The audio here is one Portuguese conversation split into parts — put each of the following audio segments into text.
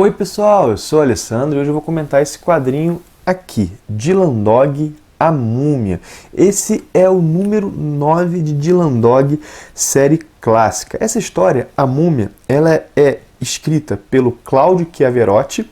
Oi pessoal, eu sou o Alessandro e hoje eu vou comentar esse quadrinho aqui, Dylan Dog, A Múmia. Esse é o número 9 de Dylan Dog, série clássica. Essa história, A Múmia, ela é escrita pelo Claudio Chiaverotti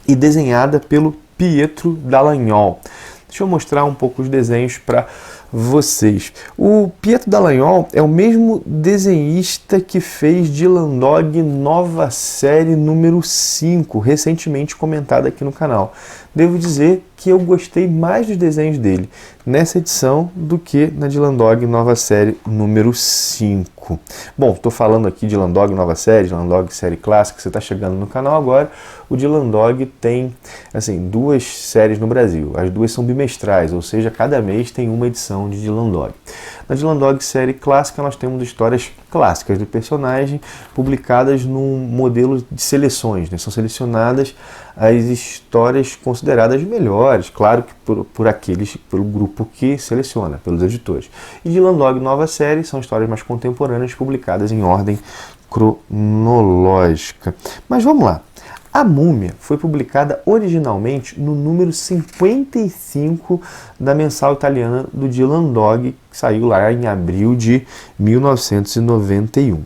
e desenhada pelo Pietro Dall'Agnol. Deixa eu mostrar um pouco os desenhos para vocês. O Pietro Dall'Agnol é o mesmo desenhista que fez Dylan Dog nova série número 5, recentemente comentada aqui no canal. Devo dizer que eu gostei mais dos desenhos dele nessa edição do que na Dylan Dog nova série número 5. Bom, estou falando aqui de Dylan Dog nova série, Dylan Dog série clássica, você está chegando no canal agora. O Dylan Dog tem assim, 2 séries no Brasil, as 2 são bimestrais, ou seja, cada mês tem uma edição de Dylan Dog. Na Dylan Dog série clássica nós temos histórias clássicas do personagem publicadas num modelo de seleções, né? São selecionadas as histórias consideradas melhores, claro que pelo grupo que seleciona, pelos editores. E Dylan Dog nova série são histórias mais contemporâneas publicadas em ordem cronológica. Mas vamos lá. A Múmia foi publicada originalmente no número 55 da mensal italiana do Dylan Dog, que saiu lá em abril de 1991.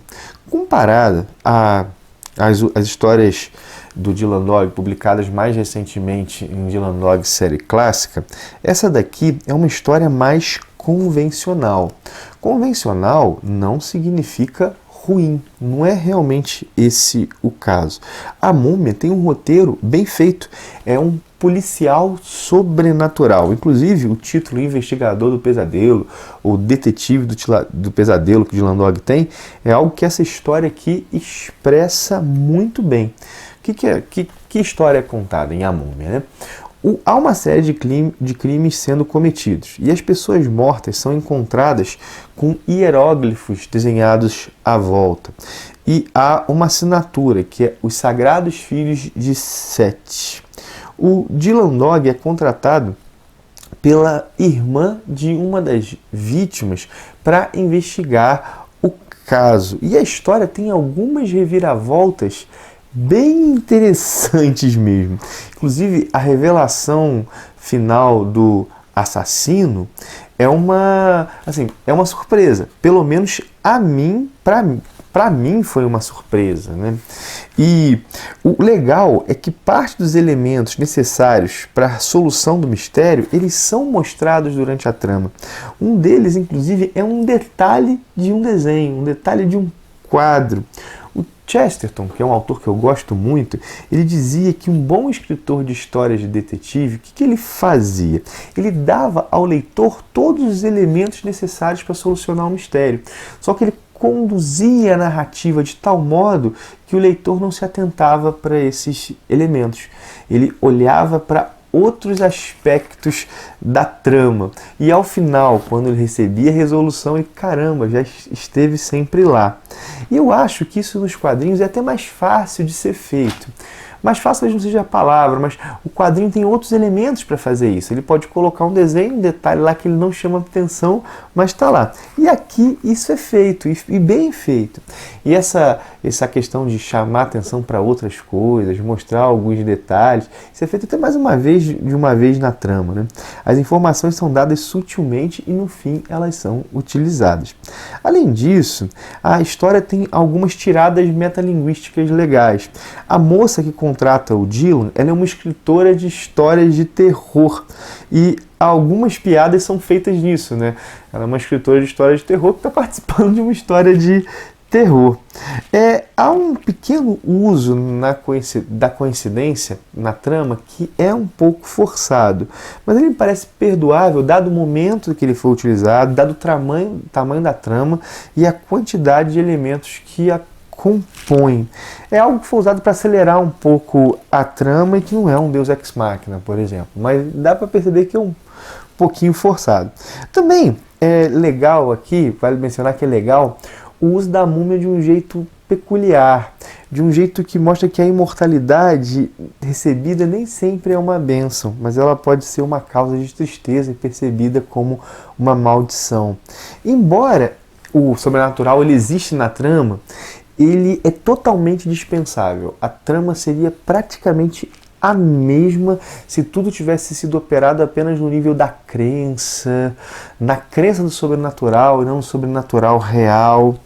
Comparada às histórias do Dylan Dog publicadas mais recentemente em Dylan Dog série clássica, essa daqui é uma história mais convencional. Convencional não significa ruim, não é realmente esse o caso. A Múmia tem um roteiro bem feito, é um policial sobrenatural. Inclusive, o título Investigador do Pesadelo, ou Detetive do Pesadelo que o Dylan Dog tem, é algo que essa história aqui expressa muito bem. Que história é contada em A Múmia, né? Há uma série de crimes sendo cometidos e as pessoas mortas são encontradas com hieróglifos desenhados à volta. E há uma assinatura que é Os Sagrados Filhos de Sete. O Dylan Dog é contratado pela irmã de uma das vítimas para investigar o caso. E a história tem algumas reviravoltas bem interessantes mesmo. Inclusive, a revelação final do assassino é uma surpresa. Pelo menos para mim foi uma surpresa, né? E o legal é que parte dos elementos necessários para a solução do mistério, eles são mostrados durante a trama. Um deles, inclusive, é um detalhe de um desenho, um detalhe de um quadro. Chesterton, que é um autor que eu gosto muito, ele dizia que um bom escritor de histórias de detetive, o que ele fazia? Ele dava ao leitor todos os elementos necessários para solucionar o mistério. Só que ele conduzia a narrativa de tal modo que o leitor não se atentava para esses elementos. Ele olhava para outros aspectos da trama. E ao final, quando ele recebia a resolução, ele, caramba, já esteve sempre lá. E eu acho que isso nos quadrinhos é até mais fácil de ser feito. Mais fácil talvez não seja a palavra, mas o quadrinho tem outros elementos para fazer isso. Ele pode colocar um desenho, um detalhe lá que ele não chama atenção, mas está lá. E aqui isso é feito, e bem feito. E essa questão de chamar atenção para outras coisas, mostrar alguns detalhes, isso é feito até mais de uma vez na trama, né? As informações são dadas sutilmente e no fim elas são utilizadas. Além disso, a história tem algumas tiradas metalinguísticas legais. A moça que contrata o Dylan, ela é uma escritora de histórias de terror e algumas piadas são feitas nisso, né? Ela é uma escritora de histórias de terror que está participando de uma história de terror. Há um pequeno uso da coincidência na trama que é um pouco forçado, mas ele me parece perdoável dado o momento que ele foi utilizado, dado o tamanho da trama e a quantidade de elementos que a compõem. É algo que foi usado para acelerar um pouco a trama e que não é um Deus Ex Machina, por exemplo, mas dá para perceber que é um pouquinho forçado. Também é legal aqui, vale mencionar que é legal o uso da múmia de um jeito peculiar, de um jeito que mostra que a imortalidade recebida nem sempre é uma bênção, mas ela pode ser uma causa de tristeza e percebida como uma maldição. Embora o sobrenatural ele existe na trama, ele é totalmente dispensável. A trama seria praticamente a mesma se tudo tivesse sido operado apenas no nível da crença, na crença do sobrenatural e não no sobrenatural real.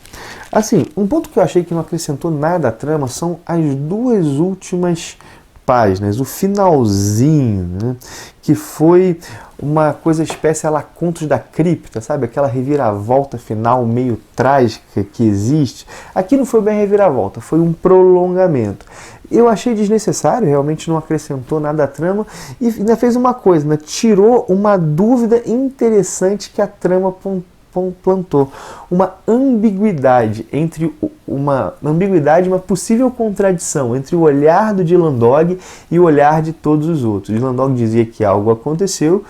Assim, um ponto que eu achei que não acrescentou nada à trama são as duas últimas páginas, o finalzinho, né? Que foi uma coisa espécie a la Contos da Cripta, sabe? Aquela reviravolta final meio trágica que existe. Aqui não foi bem reviravolta, foi um prolongamento. Eu achei desnecessário, realmente não acrescentou nada à trama e ainda fez uma coisa, né? Tirou uma dúvida interessante que a trama plantou. Uma ambiguidade uma possível contradição entre o olhar do Dylan Dog e o olhar de todos os outros. Dylan Dog dizia que algo aconteceu,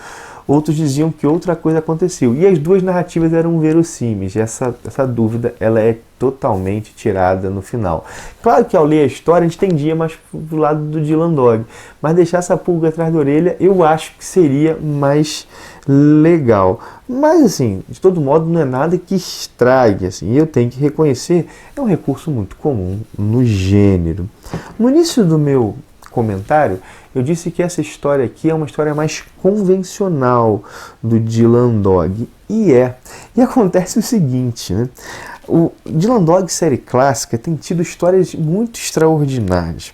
outros diziam que outra coisa aconteceu. E as duas narrativas eram verossímeis. Essa dúvida ela é totalmente tirada no final. Claro que ao ler a história a gente tendia mais pro lado do Dylan Dog, mas deixar essa pulga atrás da orelha eu acho que seria mais legal. Mas assim, de todo modo não é nada que estrague, assim, eu tenho que reconhecer, é um recurso muito comum no gênero. No início do meu comentário, eu disse que essa história aqui é uma história mais convencional do Dylan Dog. E acontece o seguinte, né? O Dylan Dog série clássica tem tido histórias muito extraordinárias.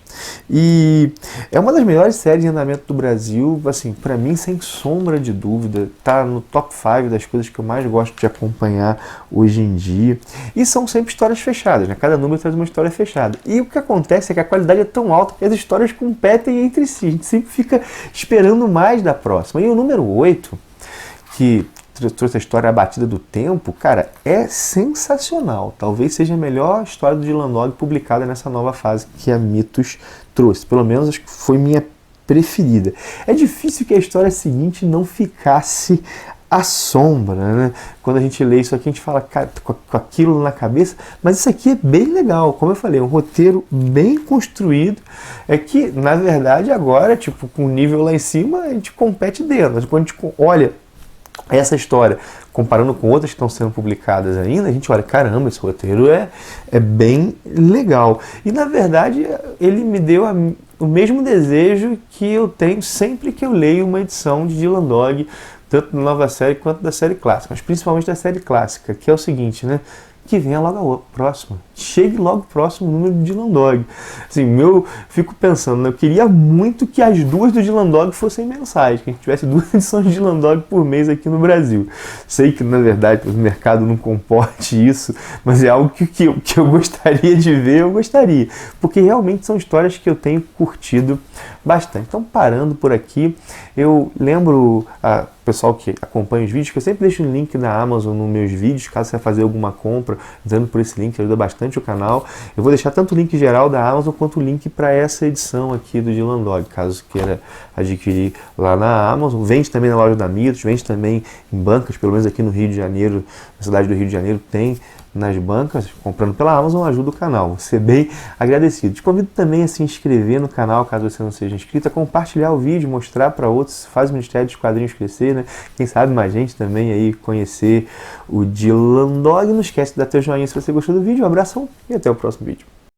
E é uma das melhores séries em andamento do Brasil, assim, para mim, sem sombra de dúvida. Tá no top 5 das coisas que eu mais gosto de acompanhar hoje em dia. E são sempre histórias fechadas, né? Cada número traz uma história fechada. E o que acontece é que a qualidade é tão alta que as histórias competem entre si. A gente sempre fica esperando mais da próxima. E o número 8, que trouxe a história A Batida do Tempo, cara, é sensacional. Talvez seja a melhor história do Dylan Dog publicada nessa nova fase que a Mitos trouxe. Pelo menos acho que foi minha preferida. É difícil que a história seguinte não ficasse à sombra, né? Quando a gente lê isso aqui, a gente fala, cara, com aquilo na cabeça, mas isso aqui é bem legal. Como eu falei, é um roteiro bem construído. É que, na verdade, agora, tipo, com o nível lá em cima, a gente compete dentro. Mas quando a gente olha essa história, comparando com outras que estão sendo publicadas ainda, a gente olha, caramba, esse roteiro é bem legal. E, na verdade, ele me deu o mesmo desejo que eu tenho sempre que eu leio uma edição de Dylan Dog, tanto da nova série quanto da série clássica, mas principalmente da série clássica, que é o seguinte, né? Que venha logo a próxima. Chegue logo o próximo número do Dylan Dog. Assim, eu fico pensando, né? Eu queria muito que as duas do Dylan Dog fossem mensais, que a gente tivesse 2 edições de Dylan Dog por mês aqui no Brasil. Sei que, na verdade, o mercado não comporte isso, mas é algo que eu gostaria de ver, eu gostaria. Porque realmente são histórias que eu tenho curtido bastante. Então, parando por aqui, eu lembro a pessoal que acompanha os vídeos, que eu sempre deixo um link na Amazon nos meus vídeos, caso você vai fazer alguma compra, entrando por esse link, ajuda bastante o canal. Eu vou deixar tanto o link geral da Amazon, quanto o link para essa edição aqui do Dylan Dog, caso queira adquirir lá na Amazon. Vende também na loja da Mitos, vende também em bancas, pelo menos aqui no Rio de Janeiro, na cidade do Rio de Janeiro, tem nas bancas, comprando pela Amazon, ajuda o canal. Vou ser bem agradecido. Te convido também a se inscrever no canal, caso você não seja inscrito, a compartilhar o vídeo, mostrar para outros, faz o Ministério dos Quadrinhos crescer, né? Quem sabe mais gente também aí conhecer o Dylan Dog. Não esquece de dar teu joinha se você gostou do vídeo. Um abração e até o próximo vídeo.